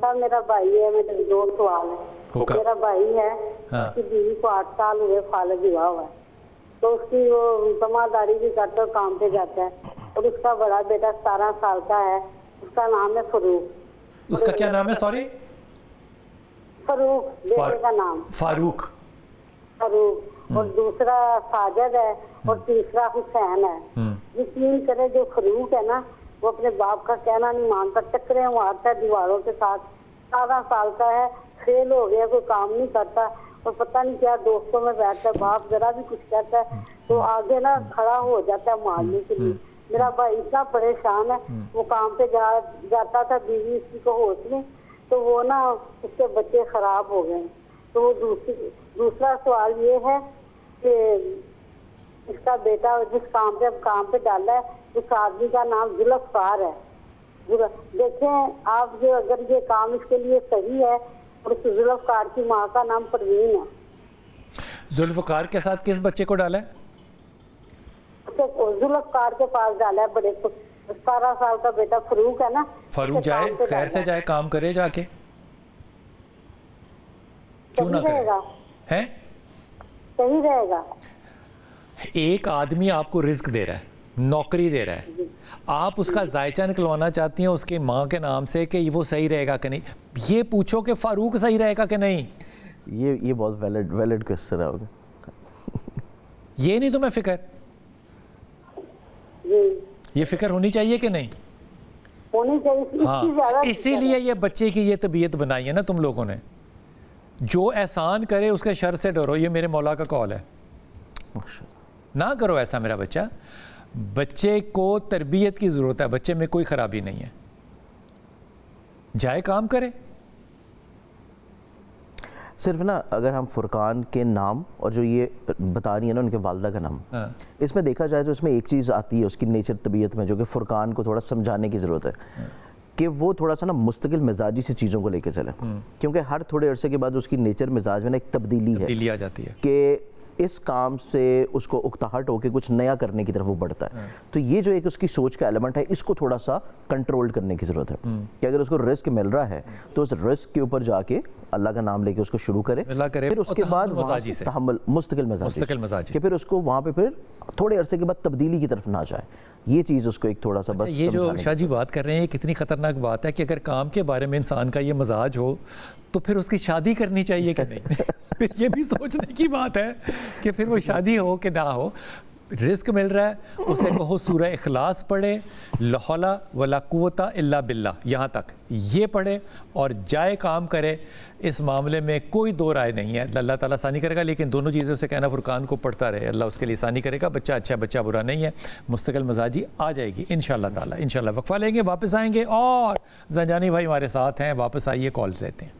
साहब मेरा भाई है, मेरे 2 सवाल है। हुक्म। मेरा भाई है, हाँ। उसकी बीवी को 8 साल हुए, फालज हुआ हुआ है, तो उसकी वो जमादारी भी करता है, काम पे जाता है। और उसका बड़ा बेटा 17 साल का है, उसका नाम है फरूक। उसका क्या नाम है? सॉरी, फरूक बेटे का नाम फारूक। फरूक। और दूसरा साजिद है और तीसरा हुसैन है। ये 3 करे जो फरूक है ना, वो अपने बाप का कहना नहीं मानता, चक्करे मारता है दीवारों के साथ। 17 साल का है, फेल हो गया, कोई काम नहीं करता और पता नहीं क्या दोस्तों में बैठता है। बाप जरा भी कुछ कहता है तो आगे ना खड़ा हो जाता है मारने के लिए। मेरा भाई इतना परेशान है, वो काम पे जाता था, बीवी उसकी को होश नहीं, तो वो ना उसके बच्चे खराब हो गए। तो वो दूसरा सवाल ये है कि इसका बेटा जिस काम पे डाला है, उस आदमी का नाम जुल्फकार है। देखें आप, जो अगर ये काम इसके लिए सही है, और उस जुल्फकार की माँ का नाम परवीन है। जुल्फकार के साथ किस बच्चे को डाला है? जुल्फकार के पास डाला है, बड़े 17 साल का बेटा फरूक है ना। फारूक जाए, खैर से जाए, काम करे जाके, क्यों ना करे? हैं? सही रहेगा। एक आदमी आपको रिस्क दे रहा है, नौकरी दे रहा है, आप उसका जायचा निकलवाना चाहती हैं उसके माँ के नाम से कि वो सही रहेगा कि नहीं। ये पूछो कि फारूक सही रहेगा कि नहीं। ये बहुत वैलिड क्वेश्चन है। ये नहीं तुम्हें फिक्र? ये फिक्र होनी चाहिए कि नहीं? होनी चाहिए। हाँ, इसीलिए ये बच्चे की ये तबीयत बनाई है ना तुम लोगों ने। जो एहसान करे उसके शर से डरो, ये मेरे मौला का कौल है। ना करो ऐसा मेरा बच्चा। बच्चे को तरबियत की ज़रूरत है, बच्चे में कोई ख़राबी नहीं है, जाए काम करे। सिर्फ ना अगर हम फुरकान के नाम और जो ये बता रही है ना उनके वालदा का नाम, इसमें देखा जाए तो इसमें एक चीज़ आती है उसकी नेचर तबीयत में, जो कि फुरकान को थोड़ा समझाने की ज़रूरत है कि वो थोड़ा सा ना मुस्तकिल मिजाजी से चीज़ों को लेके चले। क्योंकि हर थोड़े अरसे के बाद उसकी नेचर मिजाज में ना एक तब्दीली आ जाती है कि इस काम से उसको उकताहट होकर कुछ नया करने की तरफ वो बढ़ता है। तो ये जो एक उसकी सोच का एलिमेंट है, इसको थोड़ा सा कंट्रोल करने की ज़रूरत है कि अगर उसको रिस्क मिल रहा है तो उस रिस्क के ऊपर जाके अल्लाह का नाम लेके उसको शुरू करे, फिर उसके बाद मुस्तकिल मजाजी कि फिर उसको वहाँ पे फिर थोड़े अरसे के बाद तब्दीली की तरफ ना जाए। ये चीज़ उसको एक थोड़ा सा बस ये जो शाह जी बात कर रहे हैं, कितनी ख़तरनाक बात है कि अगर काम के बारे में इंसान का ये मजाज हो तो फिर उसकी शादी करनी चाहिए कि नहीं। फिर ये भी सोचने की बात है कि फिर वो शादी हो कि ना हो। रिस्क मिल रहा है, उसे कहो सूरह इखलास पढ़े, ला हौला वला कुव्वता इल्ला बिल्लाह, यहाँ तक ये पढ़े और जाए काम करे। इस मामले में कोई दो राय नहीं है, अल्लाह ताला आसानी करेगा। लेकिन दोनों चीज़ें उसे कहना फुरकान को पढ़ता रहे, अल्लाह उसके लिए आसानी करेगा। बच्चा अच्छा, बच्चा बुरा नहीं है, मुस्तकिल मजाजी आ जाएगी इंशाअल्लाह ताला। इंशाअल्लाह वक्फा लेंगे, वापस आएंगे और जंजानी भाई हमारे साथ हैं, वापस आइए, कॉल्स लेते हैं।